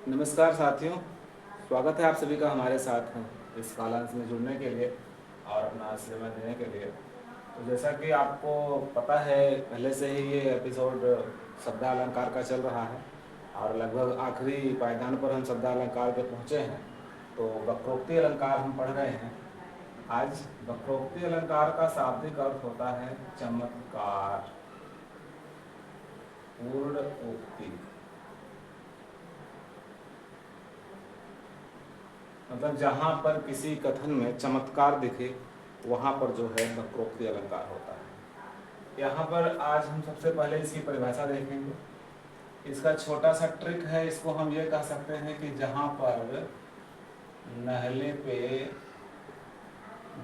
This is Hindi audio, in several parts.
नमस्कार साथियों, स्वागत है आप सभी का हमारे साथ इस कालांश में जुड़ने के लिए और अपना समय देने के लिए। तो जैसा कि आपको पता है, पहले से ही ये एपिसोड शब्दालंकार का चल रहा है और लगभग आखिरी पायदान पर हम शब्दालंकार पे पहुँचे हैं। तो वक्रोक्ति अलंकार हम पढ़ रहे हैं। आज वक्रोक्ति अलंकार का शाब्दिक अर्थ होता है चमत्कार, पूर्ण उक्ति। मतलब जहाँ पर किसी कथन में चमत्कार दिखे वहाँ पर जो है वक्रोक्ति अलंकार होता है। यहाँ पर आज हम सबसे पहले इसकी परिभाषा देखेंगे। इसका छोटा सा ट्रिक है, इसको हम ये कह सकते हैं कि जहाँ पर नहले पे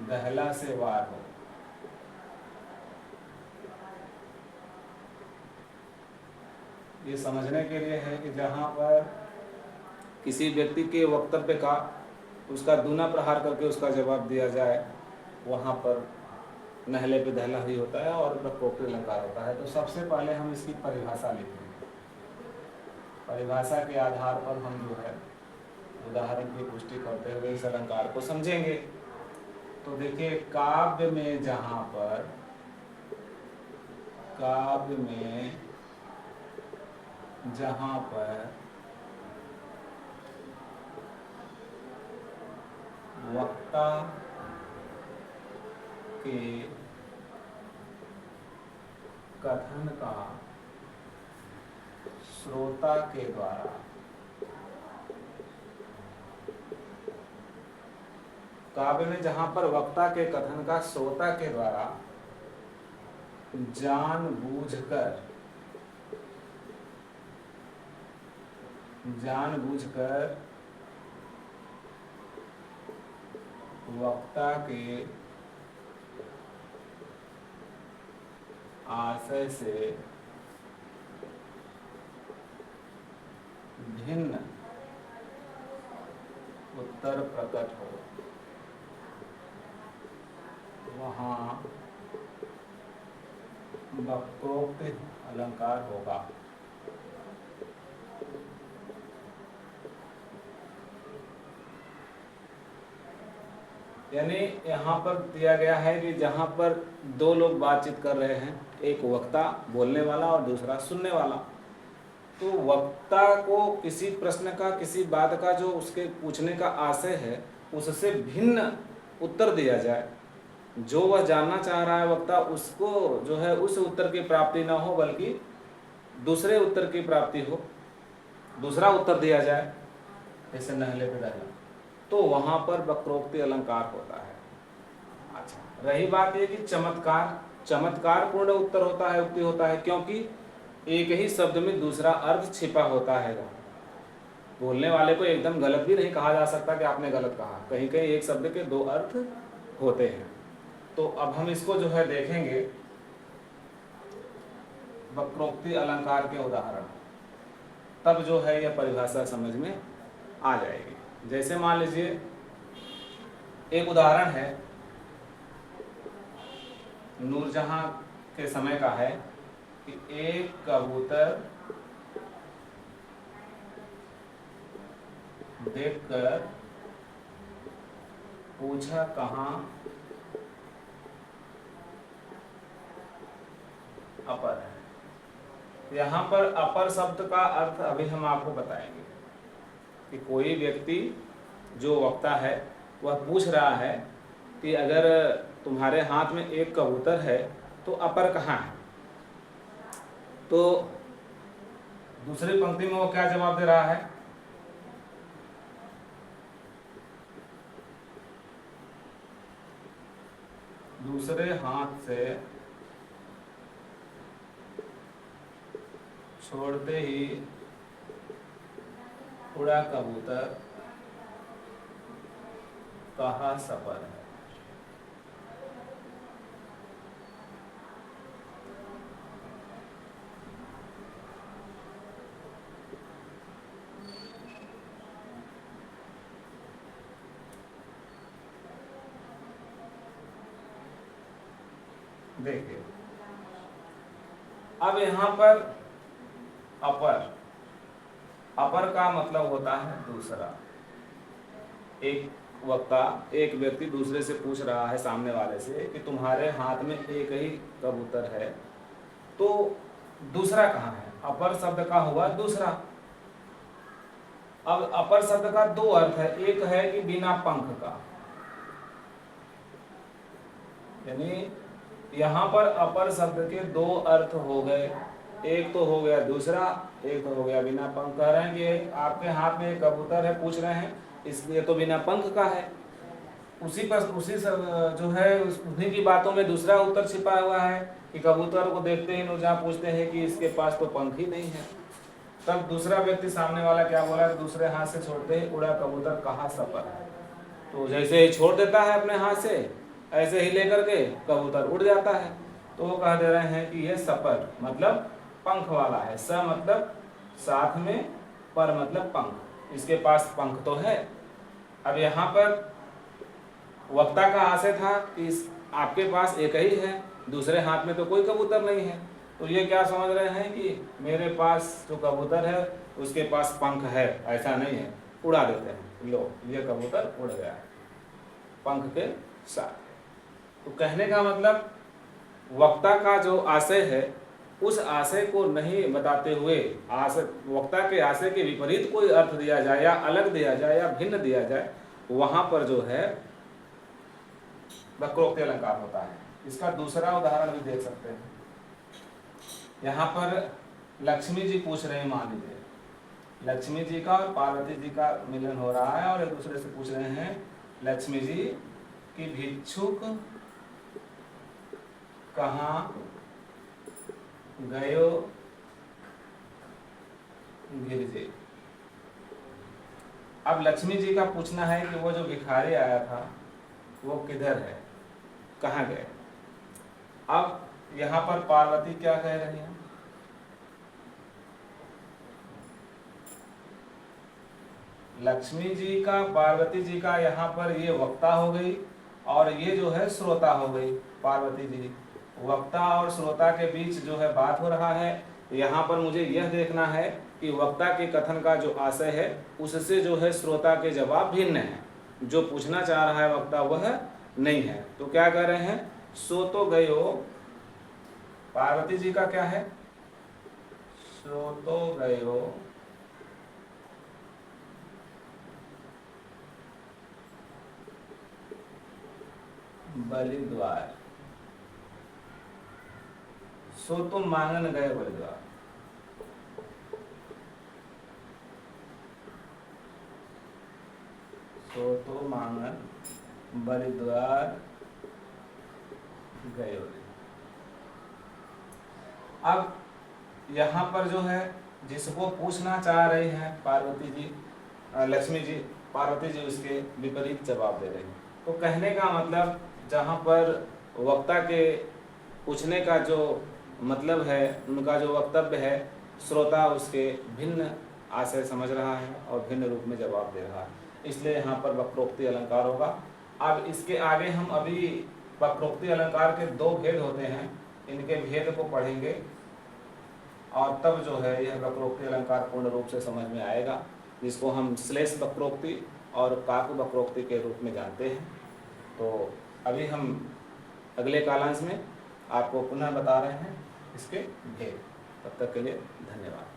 दहला से वार हो। ये समझने के लिए है कि जहाँ पर किसी व्यक्ति के वक्तव्य का उसका दूना प्रहार करके उसका जवाब दिया जाए, वहाँ पर नहले पे दहला ही होता है और वक्रोक्ति अलंकार होता है। तो सबसे पहले हम इसकी परिभाषा लिखेंगे। परिभाषा के आधार पर हम जो है उदाहरण की पुष्टि करते हुए इस अलंकार को समझेंगे। तो देखिए, काव्य में जहाँ पर वक्ता के कथन का श्रोता के द्वारा काव्य में जहाँ पर वक्ता के कथन का श्रोता के द्वारा जानबूझकर वक्ता के आशय से भिन्न उत्तर प्रकट हो, वहाँ वक्रोक्ति अलंकार होगा। यानी यहाँ पर दिया गया है कि जहाँ पर दो लोग बातचीत कर रहे हैं, एक वक्ता बोलने वाला और दूसरा सुनने वाला, तो वक्ता को किसी प्रश्न का, किसी बात का जो उसके पूछने का आशय है उससे भिन्न उत्तर दिया जाए। जो वह जानना चाह रहा है वक्ता, उसको जो है उस उत्तर की प्राप्ति न हो बल्कि दूसरे उत्तर की प्राप्ति हो, दूसरा उत्तर दिया जाए, जैसे नहले पे दहला, तो वहाँ पर वक्रोक्ति अलंकार होता है। अच्छा, रही बात ये कि चमत्कार पूर्ण उत्तर होता है, उक्ति होता है, क्योंकि एक ही शब्द में दूसरा अर्थ छिपा होता है। बोलने वाले को एकदम गलत भी नहीं कहा जा सकता कि आपने गलत कहा, कहीं कहीं एक शब्द के दो अर्थ होते हैं। तो अब हम इसको जो है देखेंगे वक्रोक्ति अलंकार के उदाहरण, तब जो है यह परिभाषा समझ में आ जाएगी। जैसे मान लीजिए एक उदाहरण है, नूरजहां के समय का है कि एक कबूतर देखकर पूछा कहाँ अपर है। यहाँ पर अपर शब्द का अर्थ अभी हम आपको बताएंगे कि कोई व्यक्ति जो वक्ता है वह पूछ रहा है कि अगर तुम्हारे हाथ में एक कबूतर है तो अपर कहाँ है। तो दूसरी पंक्ति में वो क्या जवाब दे रहा है, दूसरे हाथ से छोड़ते ही उड़ा कबूतर कहाँ सपर है। देखिए, अब यहाँ पर अपर अपर का मतलब होता है दूसरा। एक वक्ता, एक व्यक्ति दूसरे से पूछ रहा है सामने वाले से कि तुम्हारे हाथ में एक ही कबूतर है, तो दूसरा कहाँ है? अपर शब्द का हुआ दूसरा। अब अपर शब्द का दो अर्थ है, एक है कि बिना पंख का, यानी यहाँ पर अपर शब्द के दो अर्थ हो गए। एक तो हो गया दूसरा, एक तो हो गया बिना पंख। कह रहे हैं कि आपके हाथ में एक कबूतर है, पूछ रहे हैं, इसलिए तो बिना पंख का है। उसी सब जो है उन्हीं की बातों में दूसरा उत्तर छिपा हुआ है कि कबूतर को देखते ही नौजहां पूछते हैं कि इसके पास तो पंख ही नहीं है। तब दूसरा व्यक्ति सामने वाला क्या बोला, दूसरे हाथ से छोड़ते ही उड़ा कबूतर कहाँ सपर। तो जैसे ही छोड़ देता है अपने हाथ से, ऐसे ही लेकर के कबूतर उड़ जाता है। तो वो कह दे रहे हैं कि ये सपर मतलब पंख वाला है। स मतलब साथ में, पर मतलब पंख, इसके पास पंख तो है। अब यहाँ पर वक्ता का आशय था कि आपके पास एक ही है, दूसरे हाथ में तो कोई कबूतर नहीं है। तो ये क्या समझ रहे हैं कि मेरे पास जो कबूतर है उसके पास पंख है, ऐसा नहीं है, उड़ा देते हैं, लो ये कबूतर उड़ गया पंख के साथ। तो कहने का मतलब वक्ता का जो आशय है उस आशय को नहीं बताते हुए वक्ता के आशय के विपरीत कोई अर्थ दिया जाए या अलग दिया जाए या भिन्न दिया जाए, वहां पर जो है वक्रोक्ति अलंकार होता है। इसका दूसरा उदाहरण भी देख सकते हैं। यहाँ पर लक्ष्मी जी पूछ रहे हैं, मान लीजिए लक्ष्मी जी का और पार्वती जी का मिलन हो रहा है और एक दूसरे से पूछ रहे हैं, लक्ष्मी जी कि भिक्षुक कहाँ गयो गिरजे। अब लक्ष्मी जी का पूछना है कि वो जो भिखारी आया था वो किधर है, कहाँ गए। अब यहाँ पर पार्वती क्या कह रही है, लक्ष्मी जी का पार्वती जी का यहाँ पर ये वक्ता हो गई और ये जो है श्रोता हो गई। पार्वती जी, वक्ता और श्रोता के बीच जो है बात हो रहा है। यहाँ पर मुझे यह देखना है कि वक्ता के कथन का जो आशय है उससे जो है श्रोता के जवाब भिन्न है। जो पूछना चाह रहा है वक्ता वह नहीं है। तो क्या कह रहे हैं, सो तो गयो, पार्वती जी का क्या है, सो तो गयो बलिद्वार, सो तो मांगन गए बलिद्वार। सो तो मांगन बलिद्वार गए। अब यहाँ पर जो है जिसको पूछना चाह रही हैं पार्वती जी, लक्ष्मी जी, पार्वती जी उसके विपरीत जवाब दे रही हैं। तो कहने का मतलब जहाँ पर वक्ता के पूछने का जो मतलब है, उनका जो वक्तव्य है, श्रोता उसके भिन्न आशय समझ रहा है और भिन्न रूप में जवाब दे रहा है, इसलिए यहाँ पर वक्रोक्ति अलंकार होगा। अब इसके आगे हम अभी वक्रोक्ति अलंकार के दो भेद होते हैं, इनके भेद को पढ़ेंगे और तब जो है यह वक्रोक्ति अलंकार पूर्ण रूप से समझ में आएगा, जिसको हम श्लेष वक्रोक्ति और काक वक्रोक्ति के रूप में जानते हैं। तो अभी हम अगले कालांश में आपको पुनः बता रहे हैं इसके भेद। तब तक के लिए धन्यवाद।